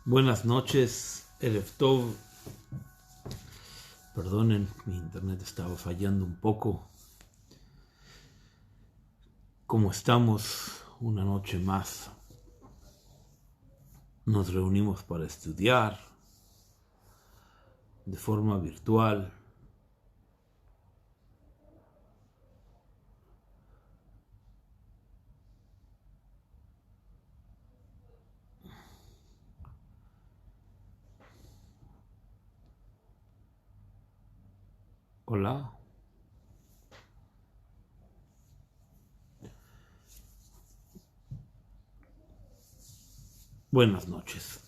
Buenas noches, Erev Tov. Perdonen, mi internet estaba fallando un poco. ¿Cómo estamos? Una noche más. Nos reunimos para estudiar de forma virtual. Hola. Buenas noches.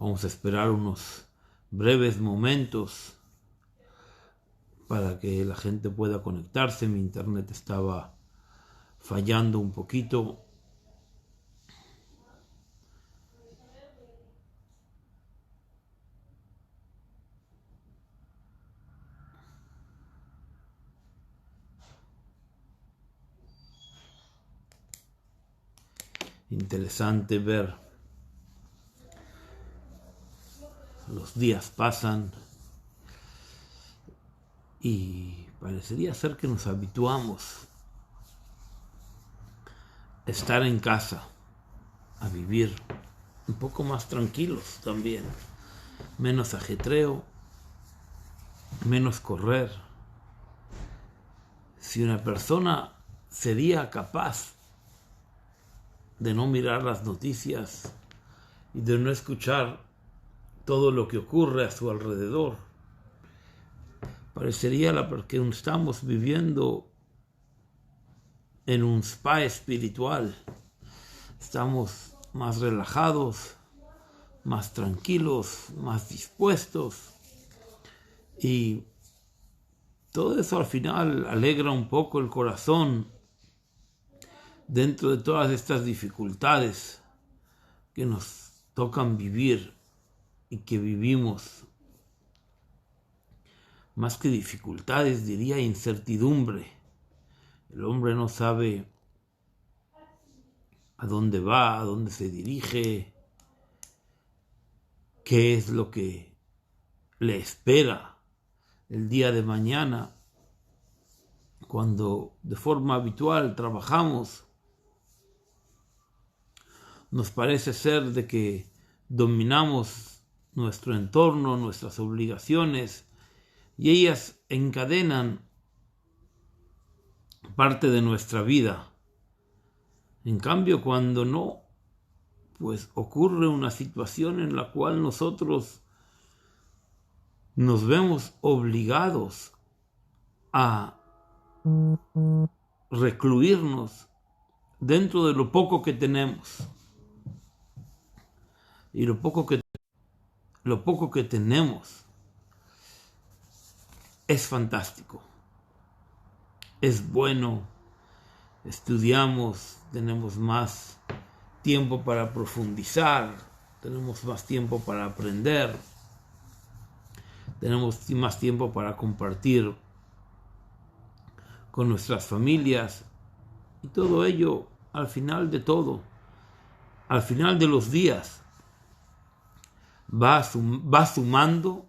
Vamos a esperar unos breves momentos para que la gente pueda conectarse. Mi internet estaba fallando un poquito. Interesante ver. Los días pasan y parecería ser que nos habituamos a estar en casa, a vivir un poco más tranquilos también, menos ajetreo, menos correr. Si una persona sería capaz de no mirar las noticias y de no escuchar todo lo que ocurre a su alrededor, parecería que estamos viviendo en un spa espiritual. Estamos más relajados, más tranquilos, más dispuestos, y todo eso al final alegra un poco el corazón dentro de todas estas dificultades que nos tocan vivir y que vivimos. Más que dificultades, diría incertidumbre. El hombre no sabe a dónde va, a dónde se dirige, qué es lo que le espera el día de mañana. Cuando de forma habitual trabajamos, nos parece ser de que dominamos nuestro entorno, nuestras obligaciones, y ellas encadenan parte de nuestra vida. En cambio, cuando no, pues ocurre una situación en la cual nosotros nos vemos obligados a recluirnos dentro de lo poco que tenemos. Y lo poco que tenemos es fantástico, es bueno. Estudiamos, tenemos más tiempo para profundizar, tenemos más tiempo para aprender, tenemos más tiempo para compartir con nuestras familias, y todo ello al final de todo, al final de los días, va sumando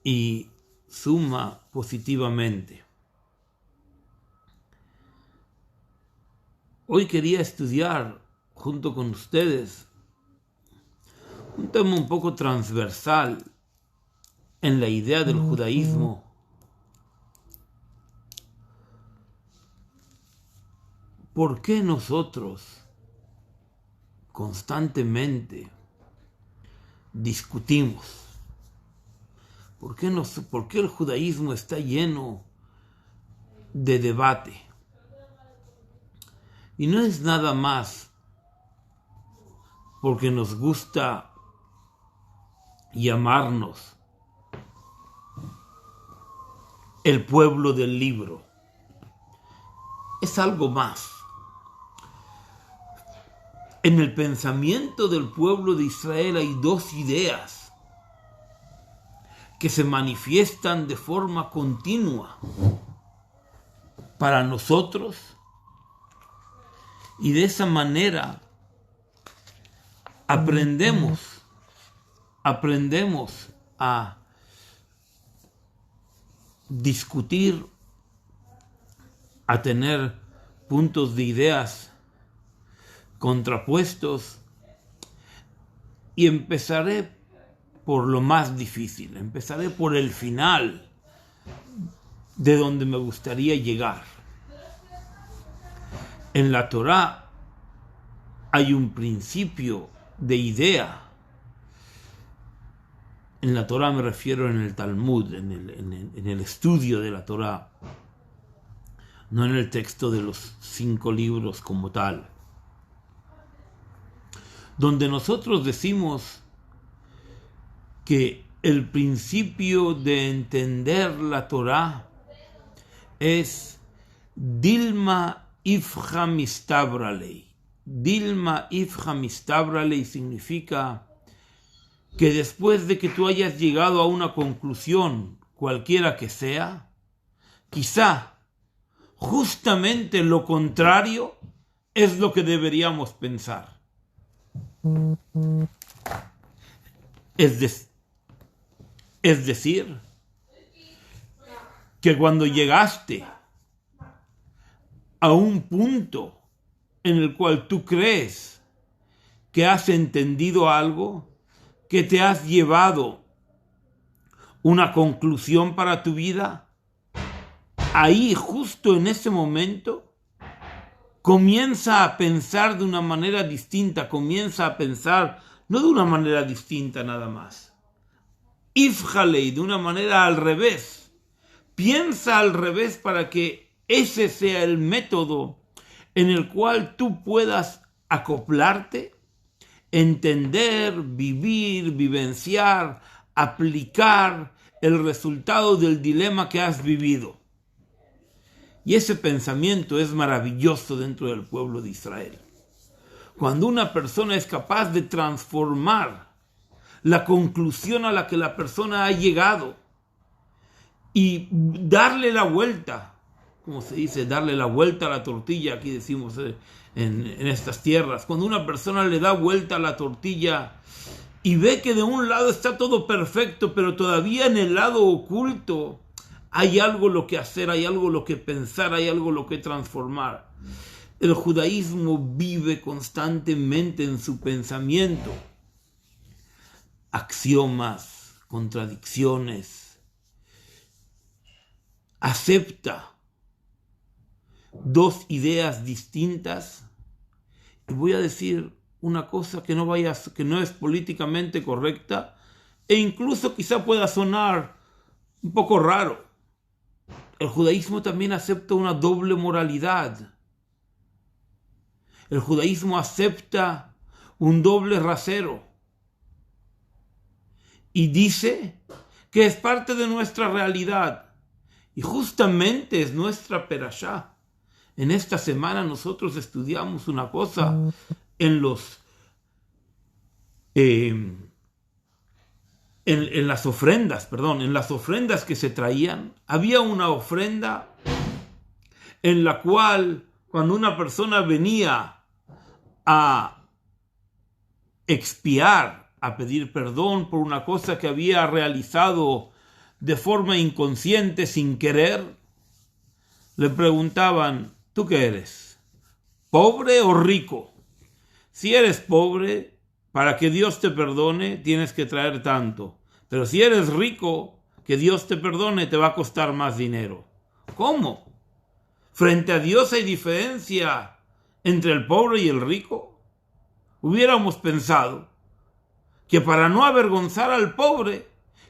y suma positivamente. Hoy quería estudiar junto con ustedes un tema un poco transversal en la idea del judaísmo. ¿Por qué nosotros constantemente discutimos? ¿Por qué el judaísmo está lleno de debate? Y no es nada más porque nos gusta llamarnos el pueblo del libro. Es algo más. En el pensamiento del pueblo de Israel hay dos ideas que se manifiestan de forma continua para nosotros, y de esa manera aprendemos a discutir, a tener puntos de ideas contrapuestos, y empezaré por lo más difícil, empezaré por el final de donde me gustaría llegar. En la Torá hay un principio de idea. En la Torá me refiero en el Talmud, en el estudio de la Torá, no en el texto de los 5 libros como tal, donde nosotros decimos que el principio de entender la Torá es Dilma Ifja Mistabralei. Dilma Ifja Mistabralei significa que después de que tú hayas llegado a una conclusión, cualquiera que sea, quizá justamente lo contrario es lo que deberíamos pensar. Es decir, que cuando llegaste a un punto en el cual tú crees que has entendido algo, que te has llevado una conclusión para tu vida, ahí justo en ese momento comienza a pensar de una manera distinta, comienza a pensar no de una manera distinta nada más. Ifjalei, de una manera al revés. Piensa al revés para que ese sea el método en el cual tú puedas acoplarte, entender, vivir, vivenciar, aplicar el resultado del dilema que has vivido. Y ese pensamiento es maravilloso dentro del pueblo de Israel. Cuando una persona es capaz de transformar la conclusión a la que la persona ha llegado y darle la vuelta, como se dice, darle la vuelta a la tortilla, aquí decimos en estas tierras, cuando una persona le da vuelta a la tortilla y ve que de un lado está todo perfecto, pero todavía en el lado oculto hay algo lo que hacer, hay algo lo que pensar, hay algo lo que transformar. El judaísmo vive constantemente en su pensamiento axiomas, contradicciones, acepta dos ideas distintas. Y voy a decir una cosa que no es políticamente correcta e incluso quizá pueda sonar un poco raro. El judaísmo también acepta una doble moralidad. El judaísmo acepta un doble rasero y dice que es parte de nuestra realidad y justamente es nuestra perashá. En esta semana nosotros estudiamos una cosa en las ofrendas que se traían. Había una ofrenda en la cual cuando una persona venía a expiar, a pedir perdón por una cosa que había realizado de forma inconsciente, sin querer, le preguntaban: ¿tú qué eres? ¿Pobre o rico? Si eres pobre, para que Dios te perdone, tienes que traer tanto. Pero si eres rico, que Dios te perdone, te va a costar más dinero. ¿Cómo? ¿Frente a Dios hay diferencia entre el pobre y el rico? Hubiéramos pensado que para no avergonzar al pobre,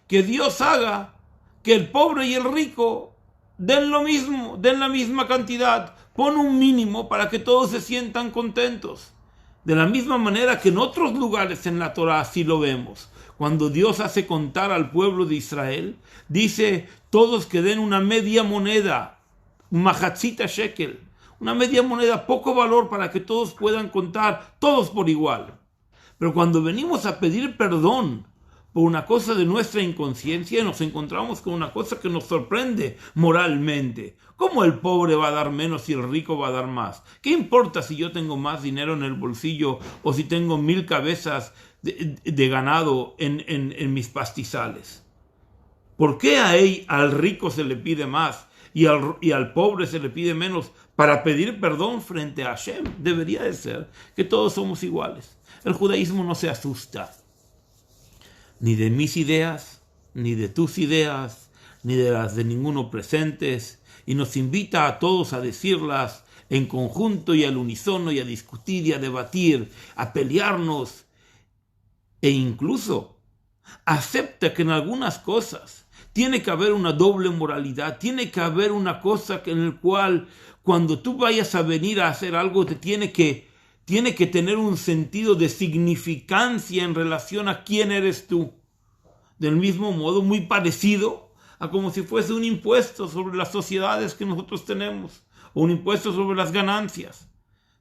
que Dios haga que el pobre y el rico den lo mismo, den la misma cantidad. Pon un mínimo para que todos se sientan contentos. De la misma manera que en otros lugares en la Torá así lo vemos. Cuando Dios hace contar al pueblo de Israel, dice todos que den una media moneda, mahatzita shekel, una media moneda, poco valor para que todos puedan contar, todos por igual. Pero cuando venimos a pedir perdón por una cosa de nuestra inconsciencia y nos encontramos con una cosa que nos sorprende moralmente. ¿Cómo el pobre va a dar menos y el rico va a dar más? ¿Qué importa si yo tengo más dinero en el bolsillo o si tengo 1000 cabezas de ganado en mis pastizales? ¿Por qué al rico se le pide más y al pobre se le pide menos para pedir perdón frente a Hashem? Debería de ser que todos somos iguales. El judaísmo no se asusta ni de mis ideas, ni de tus ideas, ni de las de ninguno presentes, y nos invita a todos a decirlas en conjunto y al unísono y a discutir y a debatir, a pelearnos, e incluso acepta que en algunas cosas tiene que haber una doble moralidad, tiene que haber una cosa en la cual cuando tú vayas a venir a hacer algo te tiene que tener un sentido de significancia en relación a quién eres tú. Del mismo modo, muy parecido a como si fuese un impuesto sobre las sociedades que nosotros tenemos, o un impuesto sobre las ganancias.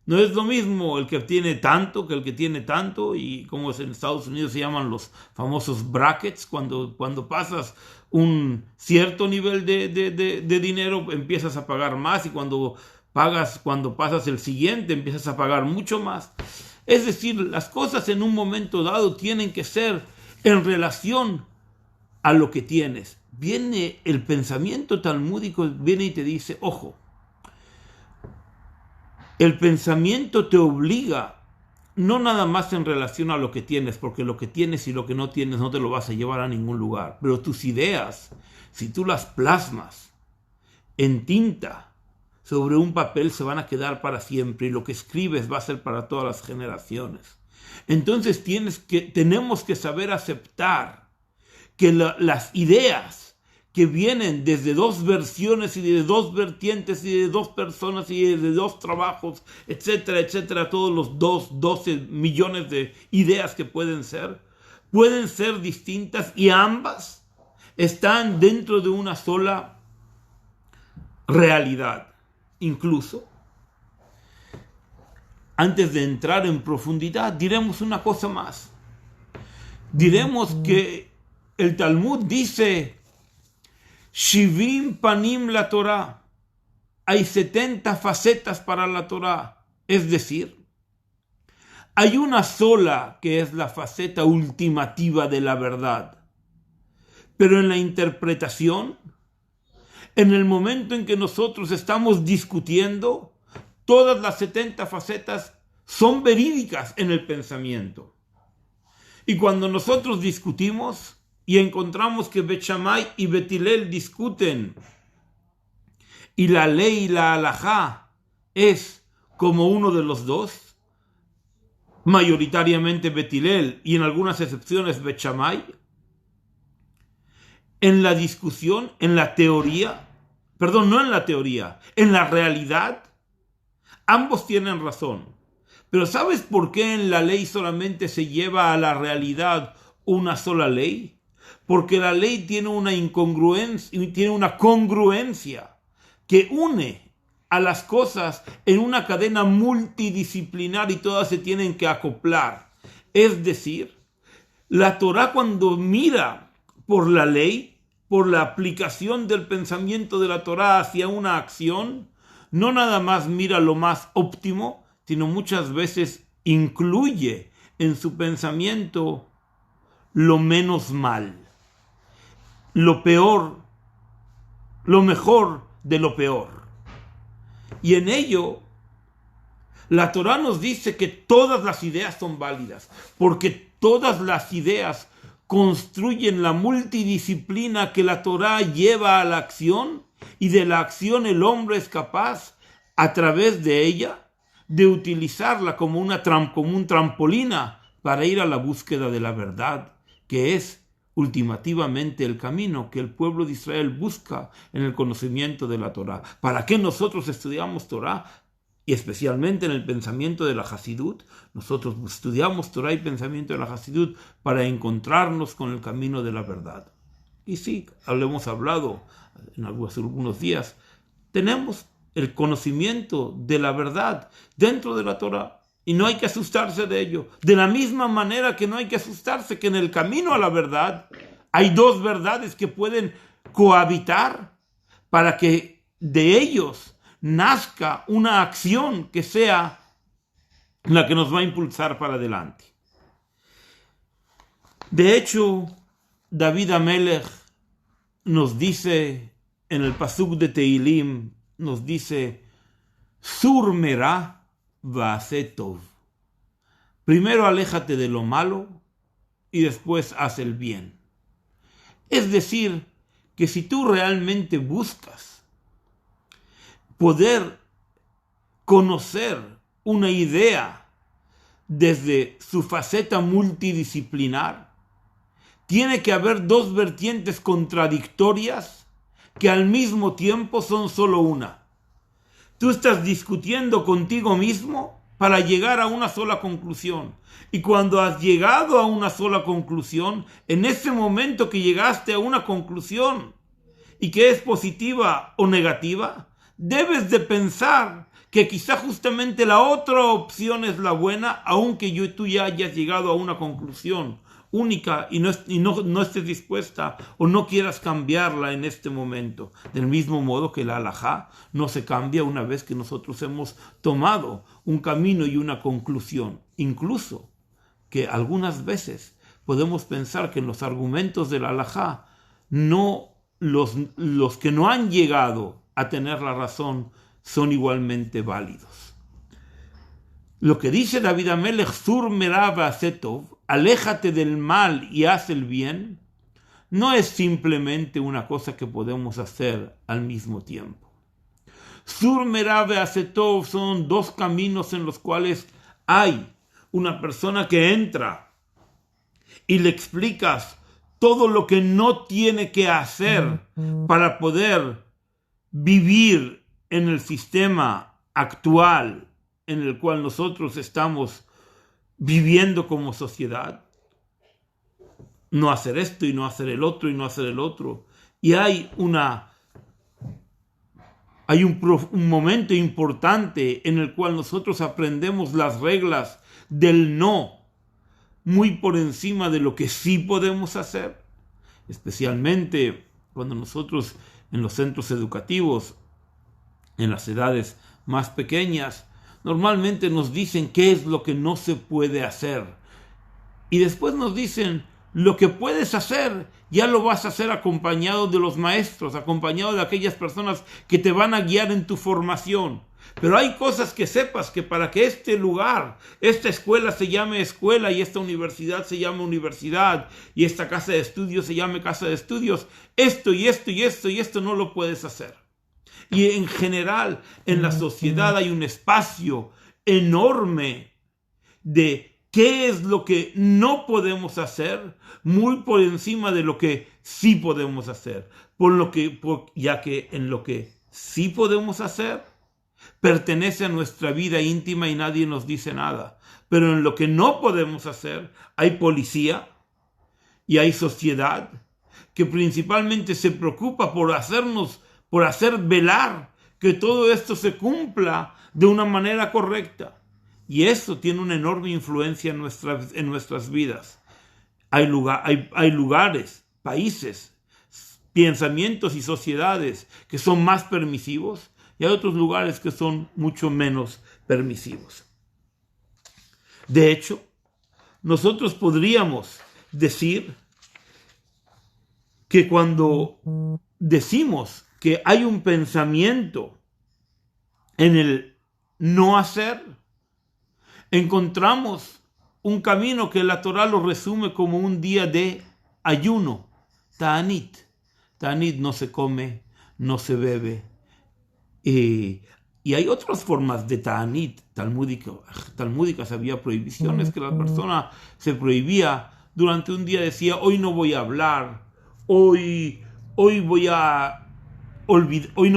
No es lo mismo el que tiene tanto que el que tiene tanto, y como en Estados Unidos se llaman los famosos brackets, cuando pasas un cierto nivel de dinero empiezas a pagar más, y cuando pasas el siguiente empiezas a pagar mucho más. Es decir, las cosas en un momento dado tienen que ser en relación a lo que tienes. Viene el pensamiento talmúdico, viene y te dice, ojo, el pensamiento te obliga, no nada más en relación a lo que tienes, porque lo que tienes y lo que no tienes no te lo vas a llevar a ningún lugar, pero tus ideas, si tú las plasmas en tinta sobre un papel, se van a quedar para siempre, y lo que escribes va a ser para todas las generaciones. Entonces tenemos que saber aceptar que las ideas que vienen desde dos versiones y de dos vertientes y de dos personas y de dos trabajos, etcétera, etcétera, todos los 12 millones de ideas que pueden ser distintas, y ambas están dentro de una sola realidad. Incluso, antes de entrar en profundidad, diremos una cosa más. Diremos que el Talmud dice, Shivim panim la Torah, hay 70 facetas para la Torah, es decir, hay una sola que es la faceta ultimativa de la verdad, pero en la interpretación, en el momento en que nosotros estamos discutiendo, todas las 70 facetas son verídicas en el pensamiento. Y cuando nosotros discutimos y encontramos que Bet Shammai y Bet Hillel discuten y la ley y la halajá es como uno de los dos, mayoritariamente Bet Hillel y en algunas excepciones Bet Shammai, en la discusión, en la teoría, no en la teoría, en la realidad, ambos tienen razón. Pero ¿sabes por qué en la ley solamente se lleva a la realidad una sola ley? Porque la ley tiene una incongruencia, tiene una congruencia que une a las cosas en una cadena multidisciplinar y todas se tienen que acoplar. Es decir, la Torá, cuando mira por la ley, por la aplicación del pensamiento de la Torá hacia una acción, no nada más mira lo más óptimo, sino muchas veces incluye en su pensamiento lo menos mal, lo peor, lo mejor de lo peor. Y en ello, la Torá nos dice que todas las ideas son válidas, porque todas las ideas construyen la multidisciplina que la Torá lleva a la acción, y de la acción el hombre es capaz, a través de ella, de utilizarla como un trampolina para ir a la búsqueda de la verdad, que es ultimativamente el camino que el pueblo de Israel busca en el conocimiento de la Torá. ¿Para qué nosotros estudiamos Torá? Y especialmente en el pensamiento de la Hasidut, nosotros estudiamos Torá y pensamiento de la Hasidut para encontrarnos con el camino de la verdad. Y sí, lo hemos hablado en algunos días, tenemos el conocimiento de la verdad dentro de la Torá. Y no hay que asustarse de ello. De la misma manera que no hay que asustarse que en el camino a la verdad hay dos verdades que pueden cohabitar para que de ellos nazca una acción que sea la que nos va a impulsar para adelante. De hecho, David Amelech nos dice en el pasuk de Tehilim, nos dice, Sur merá va'aseh tov. Primero aléjate de lo malo y después haz el bien. Es decir, que si tú realmente buscas poder conocer una idea desde su faceta multidisciplinar, tiene que haber dos vertientes contradictorias que al mismo tiempo son solo una. Tú estás discutiendo contigo mismo para llegar a una sola conclusión. Y cuando has llegado a una sola conclusión, en ese momento que llegaste a una conclusión y que es positiva o negativa, debes de pensar que quizá justamente la otra opción es la buena, aunque tú ya hayas llegado a una conclusión única y no estés dispuesta o no quieras cambiarla en este momento. Del mismo modo que la halajá no se cambia una vez que nosotros hemos tomado un camino y una conclusión. Incluso que algunas veces podemos pensar que en los argumentos de la halajá los que no han llegado a tener la razón son igualmente válidos. Lo que dice David Amelech, Sur merá va'aseh tov, aléjate del mal y haz el bien, no es simplemente una cosa que podemos hacer al mismo tiempo. Sur merá va'aseh tov son dos caminos en los cuales hay una persona que entra y le explicas todo lo que no tiene que hacer para poder vivir en el sistema actual en el cual nosotros estamos viviendo como sociedad. No hacer esto y no hacer el otro y no hacer el otro. Y hay un momento importante en el cual nosotros aprendemos las reglas del no muy por encima de lo que sí podemos hacer. Especialmente cuando nosotros en los centros educativos, en las edades más pequeñas, normalmente nos dicen qué es lo que no se puede hacer. Y después nos dicen, lo que puedes hacer, ya lo vas a hacer acompañado de los maestros, acompañado de aquellas personas que te van a guiar en tu formación. Pero hay cosas que sepas que para que este lugar, esta escuela se llame escuela y esta universidad se llame universidad y esta casa de estudios se llame casa de estudios, esto y esto y esto y esto no lo puedes hacer. Y en general, en la sociedad hay un espacio enorme de qué es lo que no podemos hacer, muy por encima de lo que sí podemos hacer. Ya que en lo que sí podemos hacer, pertenece a nuestra vida íntima y nadie nos dice nada. Pero en lo que no podemos hacer, hay policía y hay sociedad que principalmente se preocupa por hacer velar que todo esto se cumpla de una manera correcta. Y eso tiene una enorme influencia en nuestras vidas. Hay lugares, países, pensamientos y sociedades que son más permisivos y hay otros lugares que son mucho menos permisivos. De hecho, nosotros podríamos decir que cuando decimos que hay un pensamiento en el no hacer, encontramos un camino que la Torá lo resume como un día de ayuno, ta'anit. Ta'anit no se come, no se bebe. Y hay otras formas de ta'anit talmúdicas, había prohibiciones que la persona se prohibía. Durante un día decía, hoy no voy a hablar, hoy no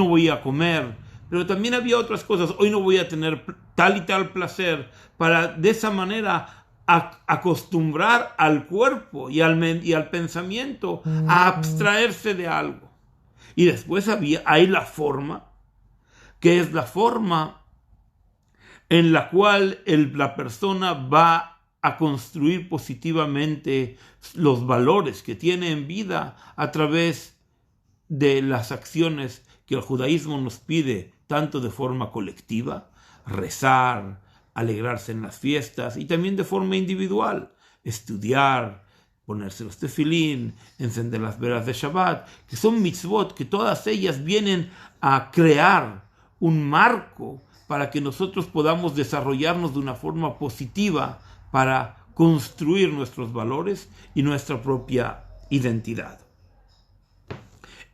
voy a comer. Pero también había otras cosas, hoy no voy a tener tal y tal placer, para de esa manera acostumbrar al cuerpo y al pensamiento a abstraerse de algo. Y después hay la forma, que es la forma en la cual la persona va a construir positivamente los valores que tiene en vida a través de las acciones que el judaísmo nos pide, tanto de forma colectiva, rezar, alegrarse en las fiestas, y también de forma individual, estudiar, ponerse los tefilín, encender las velas de Shabbat, que son mitzvot, que todas ellas vienen a crear un marco para que nosotros podamos desarrollarnos de una forma positiva para construir nuestros valores y nuestra propia identidad.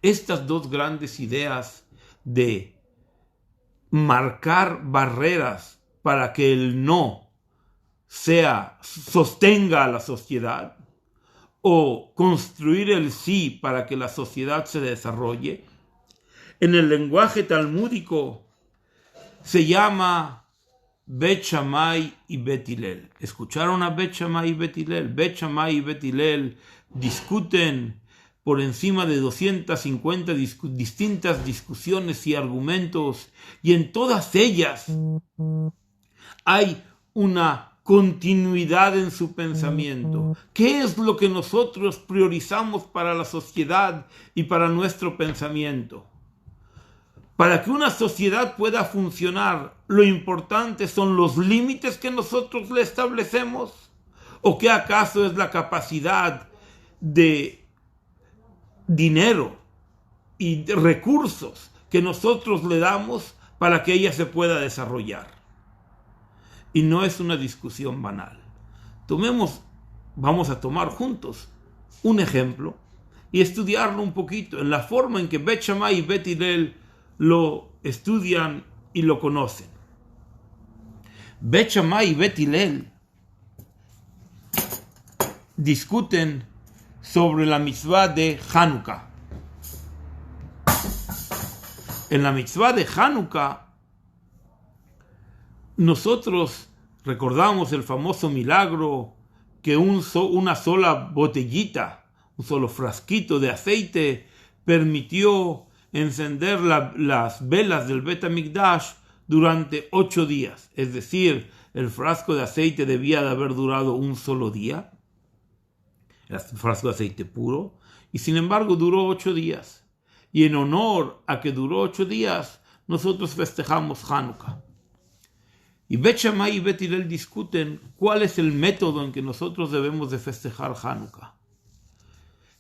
Estas dos grandes ideas de marcar barreras para que el no sostenga a la sociedad, o construir el sí para que la sociedad se desarrolle, en el lenguaje talmúdico se llama Bet Shammai y Bet Hillel. ¿Escucharon a Bet Shammai y Bet Hillel? Bet Shammai y Bet Hillel discuten por encima de 250 distintas discusiones y argumentos, y en todas ellas hay una continuidad en su pensamiento. ¿Qué es lo que nosotros priorizamos para la sociedad y para nuestro pensamiento? Para que una sociedad pueda funcionar, lo importante son los límites que nosotros le establecemos, o qué acaso es la capacidad de dinero y de recursos que nosotros le damos para que ella se pueda desarrollar. Y no es una discusión banal. Vamos a tomar juntos un ejemplo y estudiarlo un poquito en la forma en que Bet Shammai y Bet Hillel lo estudian y lo conocen. Bet Shammai y Bet Hillel discuten sobre la mitzvah de Hanukkah. En la mitzvah de Hanukkah, nosotros recordamos el famoso milagro que una sola botellita, un solo frasquito de aceite permitió encender las velas del Bet HaMikdash durante 8 días. Es decir, el frasco de aceite debía de haber durado un solo día, el frasco de aceite puro, y sin embargo duró 8 días. Y en honor a que duró 8 días, nosotros festejamos Hanukkah. Y Bet Shammai y Bet Hillel discuten cuál es el método en que nosotros debemos de festejar Hanukkah.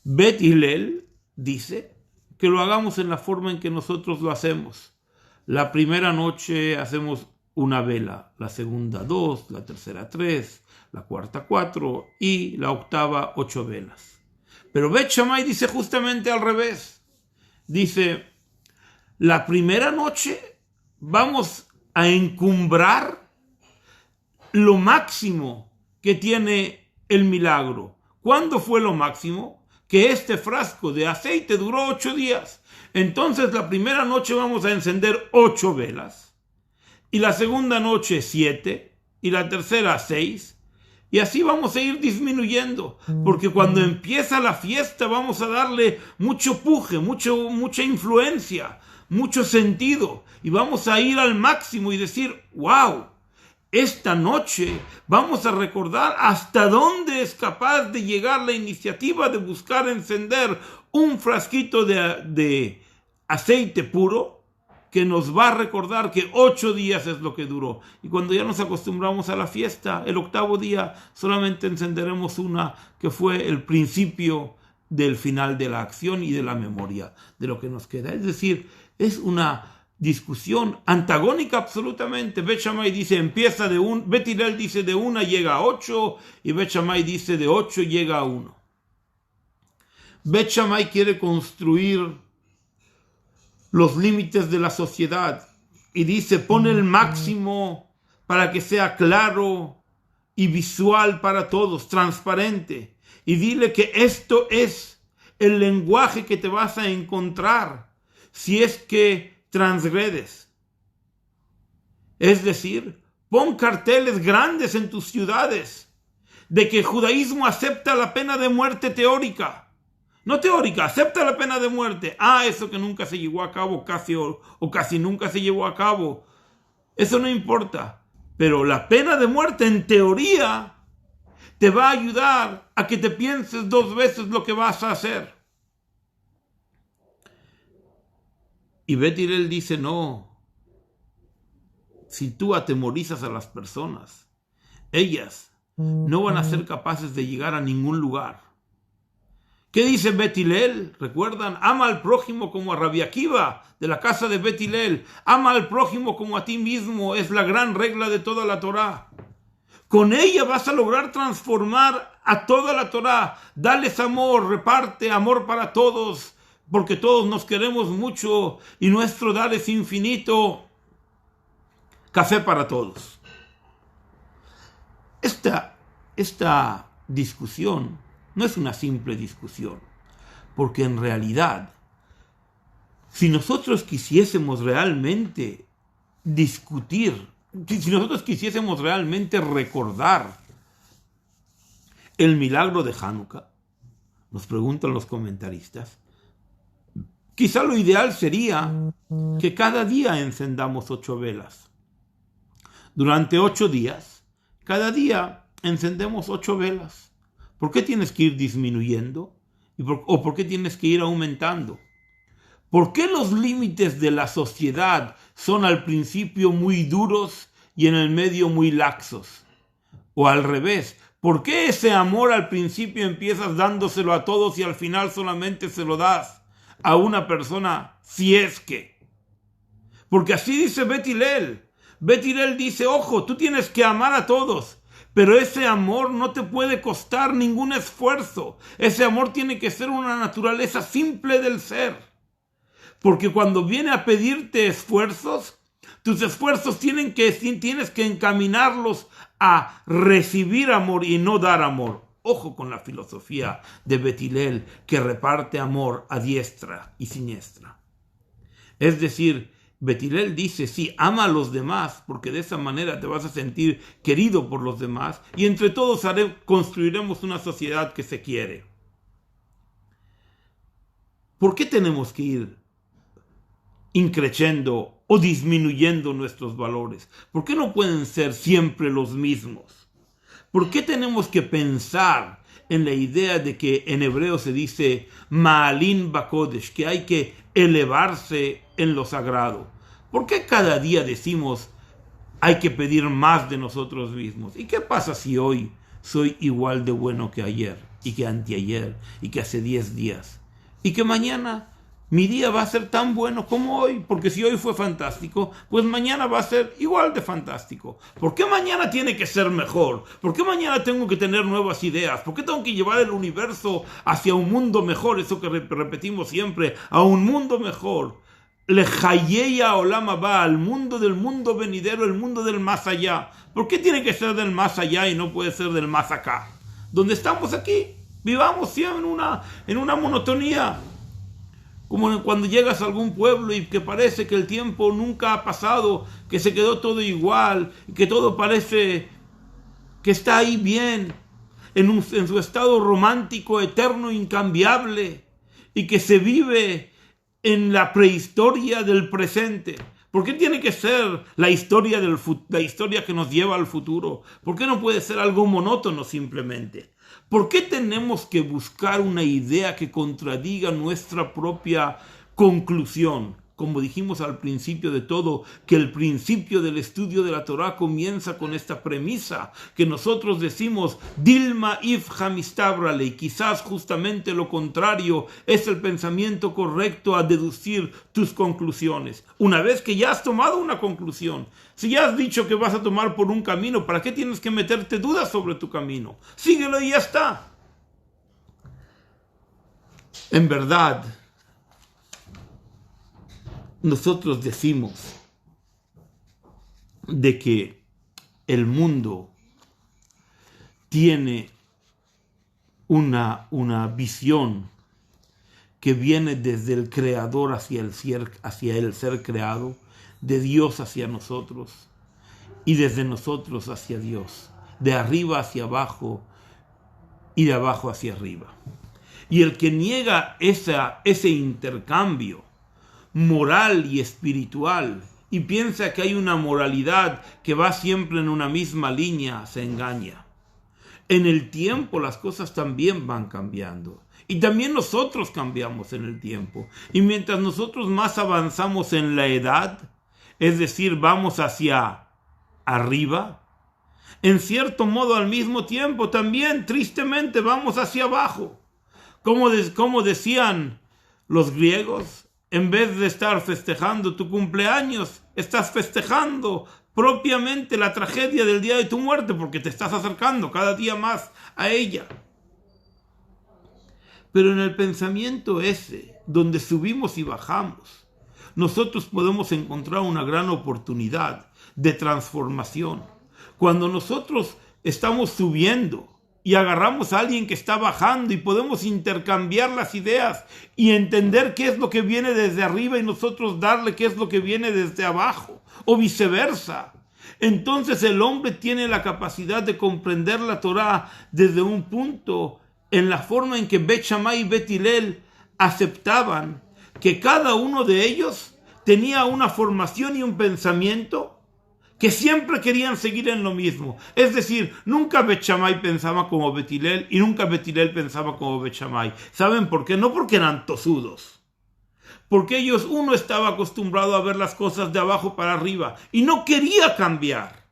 Bet Hillel dice que lo hagamos en la forma en que nosotros lo hacemos. La primera noche hacemos una vela, la segunda 2, la tercera 3, la cuarta 4 y la octava 8 velas. Pero Bet Shammai dice justamente al revés. Dice, la primera noche vamos a encumbrar lo máximo que tiene el milagro. ¿Cuándo fue lo máximo? Que este frasco de aceite duró 8 días. Entonces la primera noche vamos a encender 8 velas, y la segunda noche 7, y la tercera 6, y así vamos a ir disminuyendo, porque cuando empieza la fiesta vamos a darle mucho puje, mucha influencia, mucho sentido, y vamos a ir al máximo y decir, wow, esta noche vamos a recordar hasta dónde es capaz de llegar la iniciativa de buscar encender un frasquito de aceite puro que nos va a recordar que 8 días es lo que duró. Y cuando ya nos acostumbramos a la fiesta, el 8º día solamente encenderemos una que fue el principio del final de la acción y de la memoria de lo que nos queda. Es decir, es una discusión antagónica absolutamente. Bet Shammai dice empieza de 1, Bet Hillel dice de 1 llega a 8, y Bet Shammai dice de 8 llega a 1. Bet Shammai quiere construir los límites de la sociedad y dice pone el máximo para que sea claro y visual para todos, transparente, y dile que esto es el lenguaje que te vas a encontrar si es que transgredes. Es decir, pon carteles grandes en tus ciudades de que el judaísmo acepta la pena de muerte teórica. No teórica, acepta la pena de muerte. Eso que nunca se llevó a cabo, casi nunca se llevó a cabo. Eso no importa. Pero la pena de muerte, en teoría, te va a ayudar a que te pienses 2 veces lo que vas a hacer. Y Bet Hillel dice, no, si tú atemorizas a las personas, ellas no van a ser capaces de llegar a ningún lugar. ¿Qué dice Bet Hillel? ¿Recuerdan? Ama al prójimo como a Rabbi Akiva, de la casa de Bet Hillel. Ama al prójimo como a ti mismo. Es la gran regla de toda la Torá. Con ella vas a lograr transformar a toda la Torá. Dales amor, reparte amor para todos, porque todos nos queremos mucho y nuestro dar es infinito. Café para todos. Esta discusión no es una simple discusión, porque en realidad, si nosotros quisiésemos realmente discutir, si nosotros quisiésemos realmente recordar el milagro de Hanukkah, nos preguntan los comentaristas, quizá lo ideal sería que cada día encendamos 8 velas. Durante 8 días, cada día encendemos 8 velas. ¿Por qué tienes que ir disminuyendo? ¿O por qué tienes que ir aumentando? ¿Por qué los límites de la sociedad son al principio muy duros y en el medio muy laxos? O al revés, ¿por qué ese amor al principio empiezas dándoselo a todos y al final solamente se lo das a una persona si es que? Porque así dice Bet Hillel. Bet Hillel dice, ojo, tú tienes que amar a todos. Pero ese amor no te puede costar ningún esfuerzo. Ese amor tiene que ser una naturaleza simple del ser. Porque cuando viene a pedirte esfuerzos, tus esfuerzos tienes que encaminarlos a recibir amor y no dar amor. Ojo con la filosofía de Bet Hillel, que reparte amor a diestra y siniestra. Es decir, Bet Hillel dice, sí, ama a los demás, porque de esa manera te vas a sentir querido por los demás, y entre todos construiremos una sociedad que se quiere. ¿Por qué tenemos que ir increciendo o disminuyendo nuestros valores? ¿Por qué no pueden ser siempre los mismos? ¿Por qué tenemos que pensar en la idea de que en hebreo se dice Ma'alin Bakodesh, que hay que elevarse en lo sagrado? ¿Por qué cada día decimos hay que pedir más de nosotros mismos? ¿Y qué pasa si hoy soy igual de bueno que ayer y que anteayer y que hace 10 días? Y que mañana mi día va a ser tan bueno como hoy, porque si hoy fue fantástico, pues mañana va a ser igual de fantástico. ¿Por qué mañana tiene que ser mejor? ¿Por qué mañana tengo que tener nuevas ideas? ¿Por qué tengo que llevar el universo hacia un mundo mejor? Eso que repetimos siempre, a un mundo mejor. Lejayeya Olam Haba, al mundo del mundo venidero, el mundo del más allá. ¿Por qué tiene que ser del más allá y no puede ser del más acá? Donde estamos aquí, vivamos siempre en una monotonía. Como cuando llegas a algún pueblo y que parece que el tiempo nunca ha pasado, que se quedó todo igual, que todo parece que está ahí bien, en su estado romántico, eterno, incambiable, y que se vive en la prehistoria del presente. ¿Por qué tiene que ser la historia que nos lleva al futuro? ¿Por qué no puede ser algo monótono simplemente? ¿Por qué tenemos que buscar una idea que contradiga nuestra propia conclusión? Como dijimos al principio de todo, que el principio del estudio de la Torá comienza con esta premisa, que nosotros decimos, Dilma if hamistabrale, y quizás justamente lo contrario es el pensamiento correcto a deducir tus conclusiones. Una vez que ya has tomado una conclusión, si ya has dicho que vas a tomar por un camino, ¿para qué tienes que meterte dudas sobre tu camino? Síguelo y ya está. En verdad, nosotros decimos de que el mundo tiene una visión que viene desde el creador hacia el ser creado, de Dios hacia nosotros y desde nosotros hacia Dios, de arriba hacia abajo y de abajo hacia arriba. Y el que niega ese intercambio moral y espiritual y piensa que hay una moralidad que va siempre en una misma línea, se engaña. En el tiempo las cosas también van cambiando. Y también nosotros cambiamos en el tiempo. Y mientras nosotros más avanzamos en la edad, es decir, vamos hacia arriba, en cierto modo al mismo tiempo también tristemente vamos hacia abajo. Como decían los griegos, en vez de estar festejando tu cumpleaños, estás festejando propiamente la tragedia del día de tu muerte, porque te estás acercando cada día más a ella. Pero en el pensamiento ese, donde subimos y bajamos, nosotros podemos encontrar una gran oportunidad de transformación. Cuando nosotros estamos subiendo y agarramos a alguien que está bajando y podemos intercambiar las ideas y entender qué es lo que viene desde arriba y nosotros darle qué es lo que viene desde abajo, o viceversa, entonces el hombre tiene la capacidad de comprender la Torá desde un punto en la forma en que Bet Shammai y Bet Hillel aceptaban que cada uno de ellos tenía una formación y un pensamiento que siempre querían seguir en lo mismo. Es decir, nunca Bet Shammai pensaba como Bet Hillel y nunca Bet Hillel pensaba como Bet Shammai. ¿Saben por qué? No porque eran tosudos. Porque uno estaba acostumbrado a ver las cosas de abajo para arriba y no quería cambiar.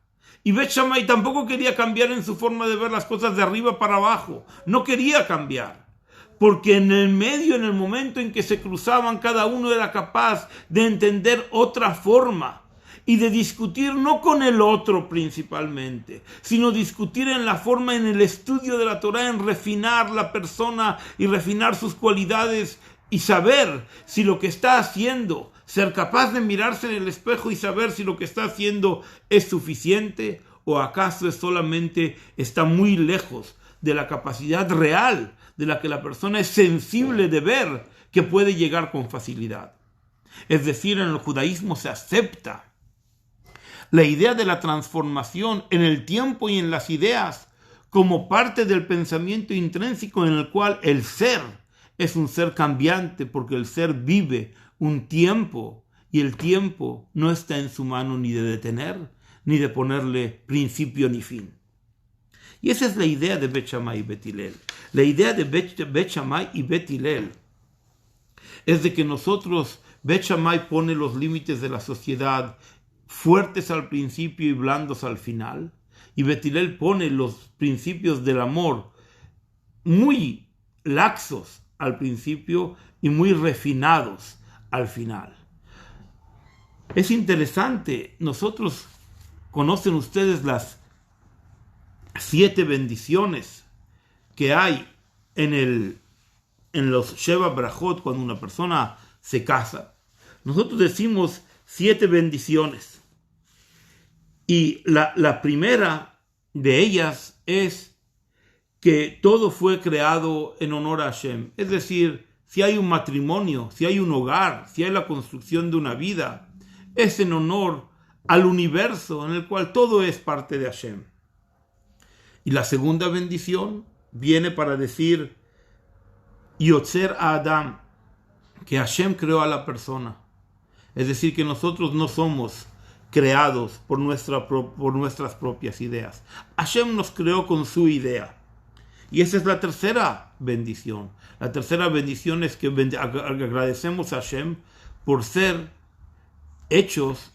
Y Bet Shammai tampoco quería cambiar en su forma de ver las cosas de arriba para abajo. No quería cambiar. Porque en el medio, en el momento en que se cruzaban, cada uno era capaz de entender otra forma y de discutir no con el otro principalmente, sino discutir en la forma, en el estudio de la Torá, en refinar la persona y refinar sus cualidades y saber si lo que está haciendo, ser capaz de mirarse en el espejo y saber si lo que está haciendo es suficiente o acaso es solamente está muy lejos de la capacidad real de la que la persona es sensible de ver que puede llegar con facilidad. Es decir, en el judaísmo se acepta la idea de la transformación en el tiempo y en las ideas como parte del pensamiento intrínseco en el cual el ser es un ser cambiante, porque el ser vive un tiempo y el tiempo no está en su mano ni de detener ni de ponerle principio ni fin. Y esa es la idea de Bet Shammai y Bet Hillel. La idea de Bet Shammai y Bet Hillel es de que nosotros, Bet Shammai pone los límites de la sociedad fuertes al principio y blandos al final, y Bet Hillel pone los principios del amor muy laxos al principio y muy refinados al final. Es interesante, conocen ustedes las 7 bendiciones que hay en los Sheva Brajot cuando una persona se casa. Nosotros decimos 7 bendiciones. Y la primera de ellas es que todo fue creado en honor a Hashem. Es decir, si hay un matrimonio, si hay un hogar, si hay la construcción de una vida, es en honor al universo en el cual todo es parte de Hashem. Y la segunda bendición viene para decir Yotzer a Adam, que Hashem creó a la persona. Es decir, que nosotros no somos creados por nuestras propias ideas. Hashem nos creó con su idea. Y esa es la tercera bendición. La tercera bendición es que agradecemos a Hashem por ser hechos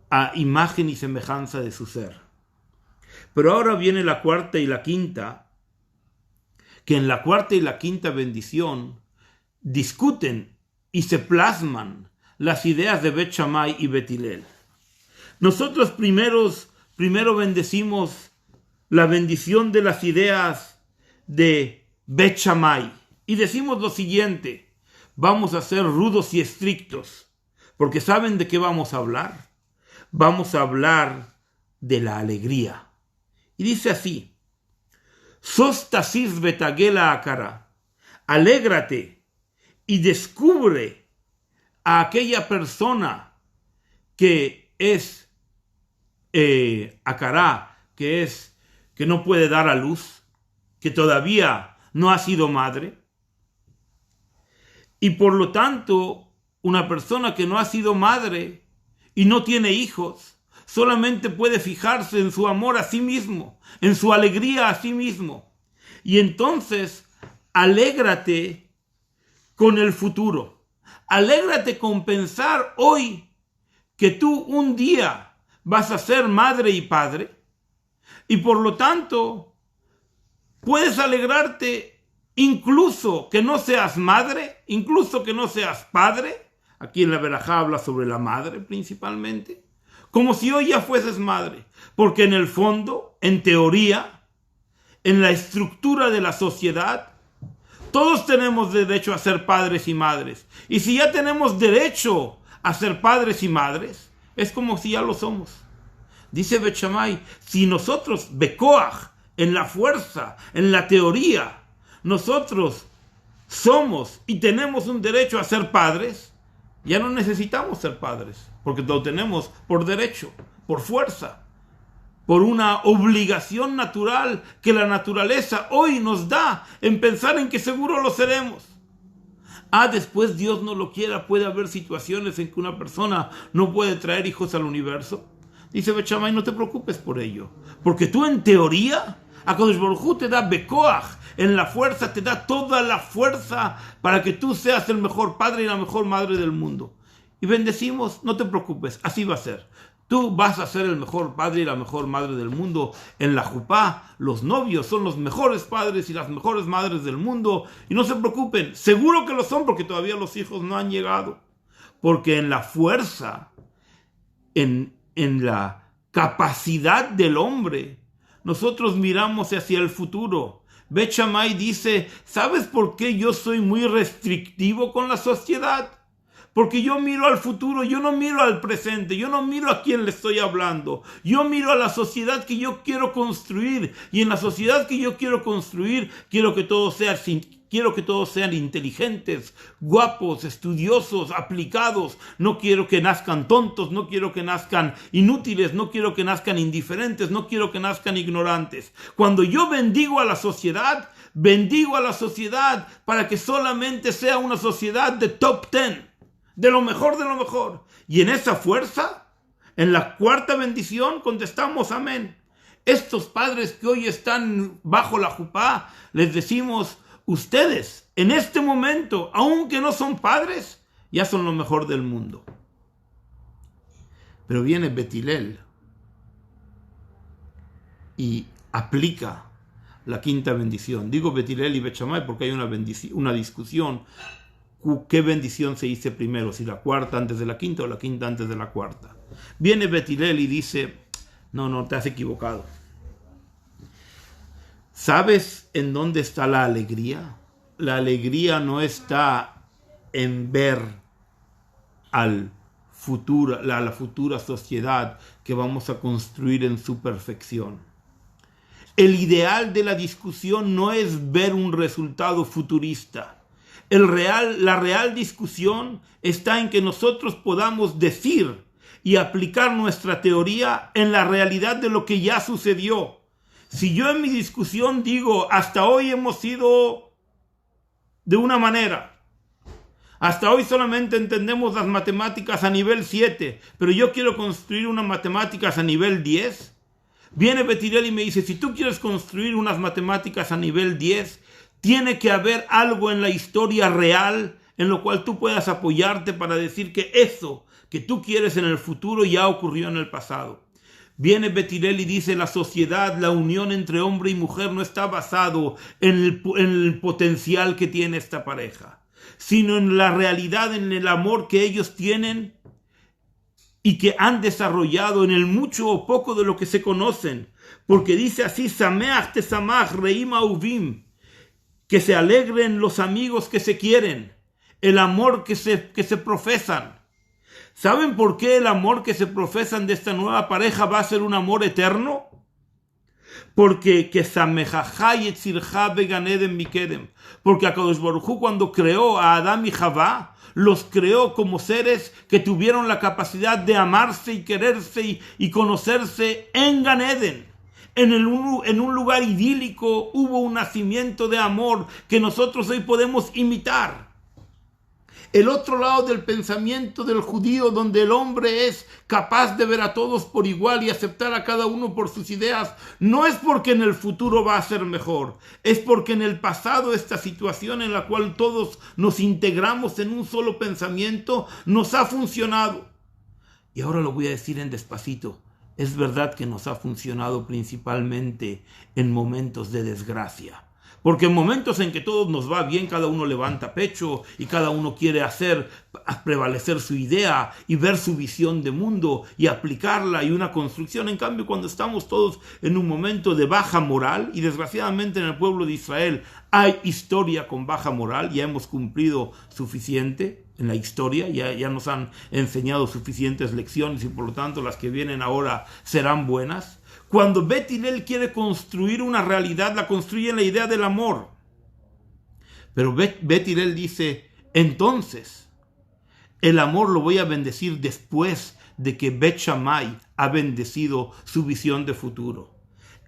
a imagen y semejanza de su ser. Pero ahora viene la cuarta y la quinta, que en la cuarta y la quinta bendición discuten y se plasman las ideas de Bet Shammai y Bet Hillel. Nosotros primero bendecimos la bendición de las ideas de Bet Shammai y decimos lo siguiente: vamos a ser rudos y estrictos, porque ¿saben de qué vamos a hablar? Vamos a hablar de la alegría. Y dice así: Sos tasis betagela akara, alégrate y descubre a aquella persona que es akara, que no puede dar a luz, que todavía no ha sido madre. Y por lo tanto, una persona que no ha sido madre y no tiene hijos, solamente puede fijarse en su amor a sí mismo, en su alegría a sí mismo. Y entonces, alégrate con el futuro. Alégrate con pensar hoy que tú un día vas a ser madre y padre. Y por lo tanto, puedes alegrarte incluso que no seas madre, incluso que no seas padre. Aquí en la Berajá habla sobre la madre principalmente. Como si hoy ya fueses madre. Porque en el fondo, en teoría, en la estructura de la sociedad, todos tenemos derecho a ser padres y madres. Y si ya tenemos derecho a ser padres y madres, es como si ya lo somos. Dice Bet Shammai, si nosotros, bekoach, en la fuerza, en la teoría, nosotros somos y tenemos un derecho a ser padres, ya no necesitamos ser padres, porque lo tenemos por derecho, por fuerza, por una obligación natural que la naturaleza hoy nos da en pensar en que seguro lo seremos. Después Dios no lo quiera, puede haber situaciones en que una persona no puede traer hijos al universo. Dice Bet Shammai, no te preocupes por ello, porque tú en teoría, HaKadosh Baruj Hu te da bekoach, en la fuerza te da toda la fuerza para que tú seas el mejor padre y la mejor madre del mundo. Y bendecimos, no te preocupes, así va a ser. Tú vas a ser el mejor padre y la mejor madre del mundo. En la jupá, los novios son los mejores padres y las mejores madres del mundo. Y no se preocupen, seguro que lo son porque todavía los hijos no han llegado. Porque en la fuerza, en la capacidad del hombre, nosotros miramos hacia el futuro. Bet Shammai dice, ¿sabes por qué yo soy muy restrictivo con la sociedad? Porque yo miro al futuro, yo no miro al presente, yo no miro a quién le estoy hablando. Yo miro a la sociedad que yo quiero construir. Y en la sociedad que yo quiero construir, quiero que todos sean inteligentes, guapos, estudiosos, aplicados. No quiero que nazcan tontos, no quiero que nazcan inútiles, no quiero que nazcan indiferentes, no quiero que nazcan ignorantes. Cuando yo bendigo a la sociedad para que solamente sea una sociedad de top 10. De lo mejor de lo mejor. Y en esa fuerza, en la cuarta bendición, contestamos amén. Estos padres que hoy están bajo la jupá, les decimos, ustedes, en este momento, aunque no son padres, ya son lo mejor del mundo. Pero viene Bet Hillel y aplica la quinta bendición. Digo Bet Hillel y Bet Shammai porque hay una discusión. ¿Qué bendición se dice primero? Si la cuarta antes de la quinta o la quinta antes de la cuarta. Viene Bet Hillel y dice, no, te has equivocado. ¿Sabes en dónde está la alegría? La alegría no está en ver a la futura sociedad que vamos a construir en su perfección. El ideal de la discusión no es ver un resultado futurista. La real discusión está en que nosotros podamos decir y aplicar nuestra teoría en la realidad de lo que ya sucedió. Si yo en mi discusión digo, hasta hoy hemos sido de una manera, hasta hoy solamente entendemos las matemáticas a nivel 7, pero yo quiero construir unas matemáticas a nivel 10, viene Bet Hillel y me dice, si tú quieres construir unas matemáticas a nivel 10, tiene que haber algo en la historia real en lo cual tú puedas apoyarte para decir que eso que tú quieres en el futuro ya ocurrió en el pasado. Viene Bet Hillel y dice, la sociedad, la unión entre hombre y mujer no está basado en el potencial que tiene esta pareja, sino en la realidad, en el amor que ellos tienen y que han desarrollado en el mucho o poco de lo que se conocen. Porque dice así, Sameach tesamach reim ahuvim, que se alegren los amigos que se quieren, el amor que se profesan. ¿Saben por qué el amor que se profesan de esta nueva pareja va a ser un amor eterno? Porque porque HaKadosh Baruj Hu cuando creó a Adán y Javá, los creó como seres que tuvieron la capacidad de amarse y quererse y conocerse en Gan Eden. En un lugar idílico hubo un nacimiento de amor que nosotros hoy podemos imitar. El otro lado del pensamiento del judío, donde el hombre es capaz de ver a todos por igual y aceptar a cada uno por sus ideas, no es porque en el futuro va a ser mejor, es porque en el pasado esta situación en la cual todos nos integramos en un solo pensamiento nos ha funcionado. Y ahora lo voy a decir en despacito. Es verdad que nos ha funcionado principalmente en momentos de desgracia. Porque en momentos en que todo nos va bien, cada uno levanta pecho y cada uno quiere hacer prevalecer su idea y ver su visión de mundo y aplicarla y una construcción. En cambio, cuando estamos todos en un momento de baja moral, y desgraciadamente en el pueblo de Israel hay historia con baja moral, ya hemos cumplido suficiente en la historia, ya nos han enseñado suficientes lecciones y por lo tanto las que vienen ahora serán buenas. Cuando Bet Hillel quiere construir una realidad, la construye en la idea del amor. Pero Bet Hillel dice, entonces, el amor lo voy a bendecir después de que Bet Shammai ha bendecido su visión de futuro.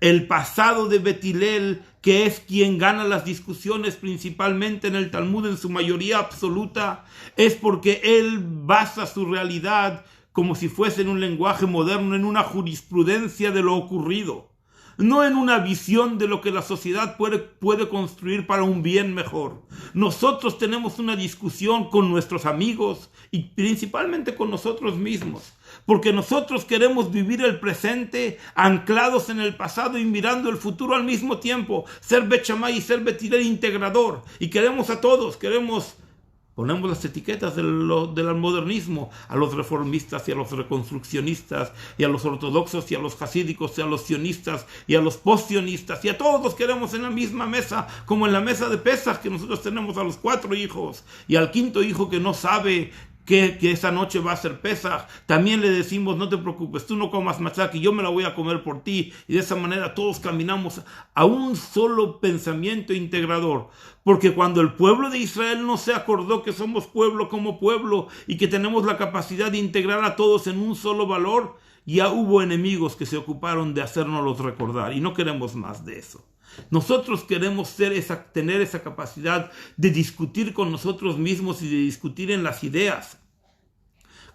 El pasado de Bet Hillel, que es quien gana las discusiones principalmente en el Talmud en su mayoría absoluta, es porque él basa su realidad como si fuese en un lenguaje moderno, en una jurisprudencia de lo ocurrido, no en una visión de lo que la sociedad puede construir para un bien mejor. Nosotros tenemos una discusión con nuestros amigos y principalmente con nosotros mismos, porque nosotros queremos vivir el presente anclados en el pasado y mirando el futuro al mismo tiempo, ser Bet Shammai y ser Bet Hillel integrador, y queremos a todos, ponemos las etiquetas del modernismo, a los reformistas y a los reconstruccionistas, y a los ortodoxos y a los hasídicos y a los sionistas y a los post-sionistas, y a todos los queremos en la misma mesa, como en la mesa de Pesaj que nosotros tenemos a los 4 hijos, y al 5.º hijo que no sabe que esa noche va a ser Pesaj, también le decimos, no te preocupes, tú no comas matzá, que yo me la voy a comer por ti, y de esa manera todos caminamos a un solo pensamiento integrador, porque cuando el pueblo de Israel no se acordó que somos pueblo como pueblo, y que tenemos la capacidad de integrar a todos en un solo valor, ya hubo enemigos que se ocuparon de hacérnoslos recordar, y no queremos más de eso. Nosotros queremos tener esa capacidad de discutir con nosotros mismos y de discutir en las ideas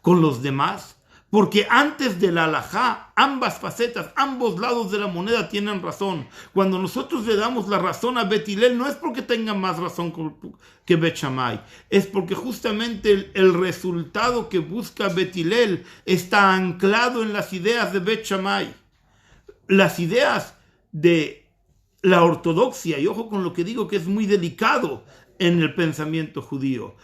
con los demás, porque antes de la halajá, ambas facetas, ambos lados de la moneda tienen razón. Cuando nosotros le damos la razón a Bet Hillel, no es porque tenga más razón que Bet Shammai, es porque justamente el resultado que busca Bet Hillel está anclado en las ideas de Bet Shammai. Las ideas de la ortodoxia, y ojo con lo que digo que es muy delicado en el pensamiento judío,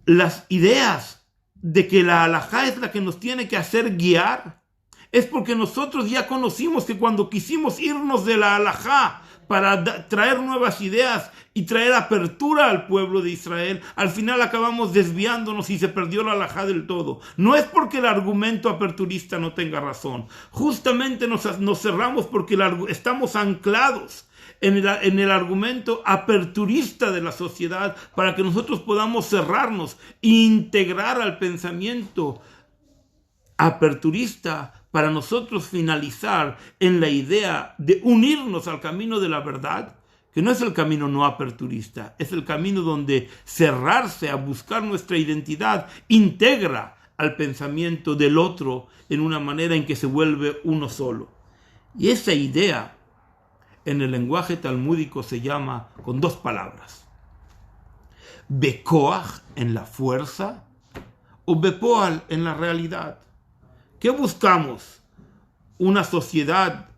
las ideas de que la halajá es la que nos tiene que hacer guiar, es porque nosotros ya conocimos que cuando quisimos irnos de la halajá para traer nuevas ideas y traer apertura al pueblo de Israel, al final acabamos desviándonos y se perdió la halajá del todo. No es porque el argumento aperturista no tenga razón, justamente nos cerramos porque estamos anclados en el argumento aperturista de la sociedad para que nosotros podamos cerrarnos e integrar al pensamiento aperturista para nosotros finalizar en la idea de unirnos al camino de la verdad, que no es el camino no aperturista, es el camino donde cerrarse a buscar nuestra identidad integra al pensamiento del otro en una manera en que se vuelve uno solo. Y esa idea en el lenguaje talmúdico se llama con 2 palabras: bekoach, en la fuerza, o bepoal, en la realidad. ¿Qué buscamos? ¿Una sociedad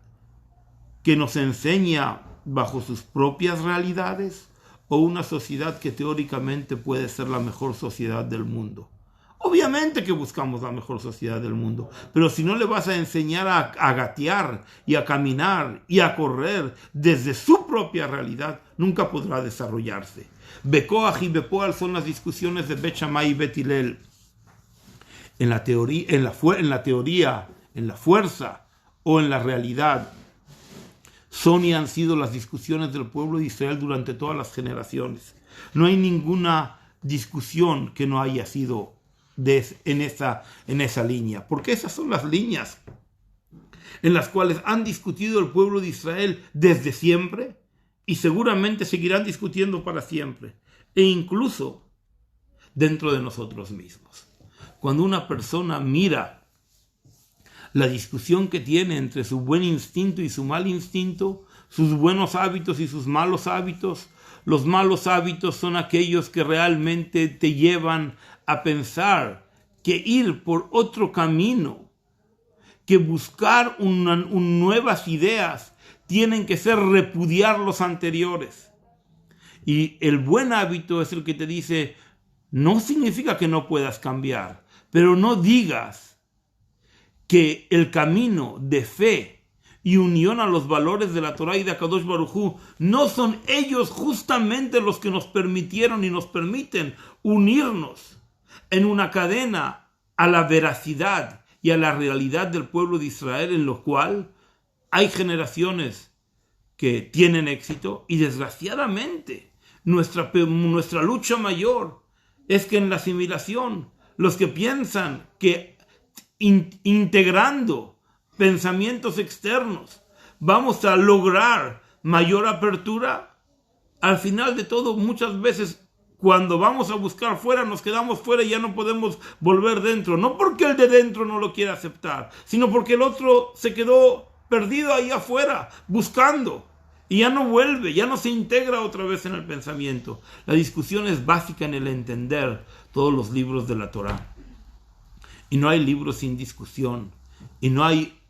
que nos enseña bajo sus propias realidades, o una sociedad que teóricamente puede ser la mejor sociedad del mundo? Obviamente que buscamos la mejor sociedad del mundo, pero si no le vas a enseñar a gatear y a caminar y a correr desde su propia realidad, nunca podrá desarrollarse. Bekoach y Bepoal son las discusiones de Bet Shammai y Bet Hillel. En la teoría, en la fuerza o en la realidad, son y han sido las discusiones del pueblo de Israel durante todas las generaciones. No hay ninguna discusión que no haya sido en esa línea, porque esas son las líneas en las cuales han discutido el pueblo de Israel desde siempre y seguramente seguirán discutiendo para siempre. E incluso dentro de nosotros mismos. Cuando una persona mira la discusión que tiene entre su buen instinto y su mal instinto, sus buenos hábitos y sus malos hábitos, los malos hábitos son aquellos que realmente te llevan a pensar que ir por otro camino, que buscar nuevas ideas, tienen que ser repudiar los anteriores. Y el buen hábito es el que te dice, no significa que no puedas cambiar, pero no digas que el camino de fe y unión a los valores de la Torá y de Akadosh Baruj Hu no son ellos justamente los que nos permitieron y nos permiten unirnos en una cadena a la veracidad y a la realidad del pueblo de Israel, en lo cual hay generaciones que tienen éxito y desgraciadamente nuestra lucha mayor es que en la asimilación los que piensan que integrando pensamientos externos vamos a lograr mayor apertura, al final de todo muchas veces cuando vamos a buscar fuera nos quedamos fuera y ya no podemos volver dentro, no porque el de dentro no lo quiera aceptar, sino porque el otro se quedó perdido ahí afuera buscando y ya no vuelve, ya no se integra otra vez en el pensamiento. La discusión es básica en el entender todos los libros de la Torá. Y no hay libros sin discusión. Y no hay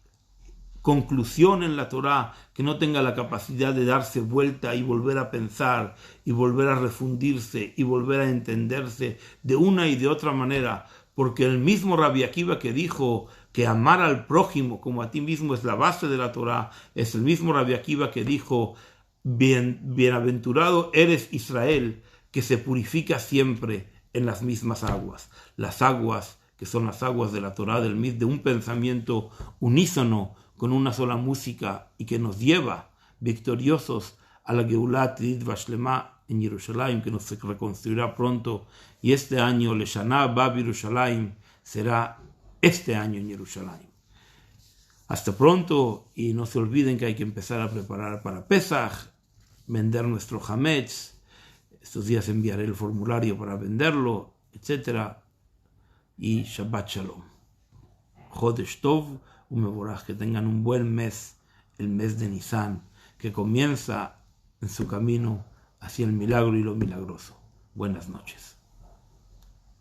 conclusión en la Torá que no tenga la capacidad de darse vuelta y volver a pensar, y volver a refundirse, y volver a entenderse de una y de otra manera. Porque el mismo Rabbi Akiva que dijo que amar al prójimo como a ti mismo es la base de la Torá, es el mismo Rabbi Akiva que dijo, bienaventurado eres Israel, que se purifica siempre en las mismas aguas. Las aguas que son las aguas de la Torá, de un pensamiento unísono, con una sola música, y que nos lleva victoriosos a la Geulat Tid Vashlema en Jerusalén, que nos reconstruirá pronto, y este año, Leshaná Bab Yerushalayim, será este año en Jerusalén. Hasta pronto, y no se olviden que hay que empezar a preparar para Pesach, vender nuestro Hametz. Estos días enviaré el formulario para venderlo, etc. Y Shabbat Shalom. Chodesh Tov umevorach, que tengan un buen mes, el mes de Nisan, que comienza en su camino hacia el milagro y lo milagroso. Buenas noches.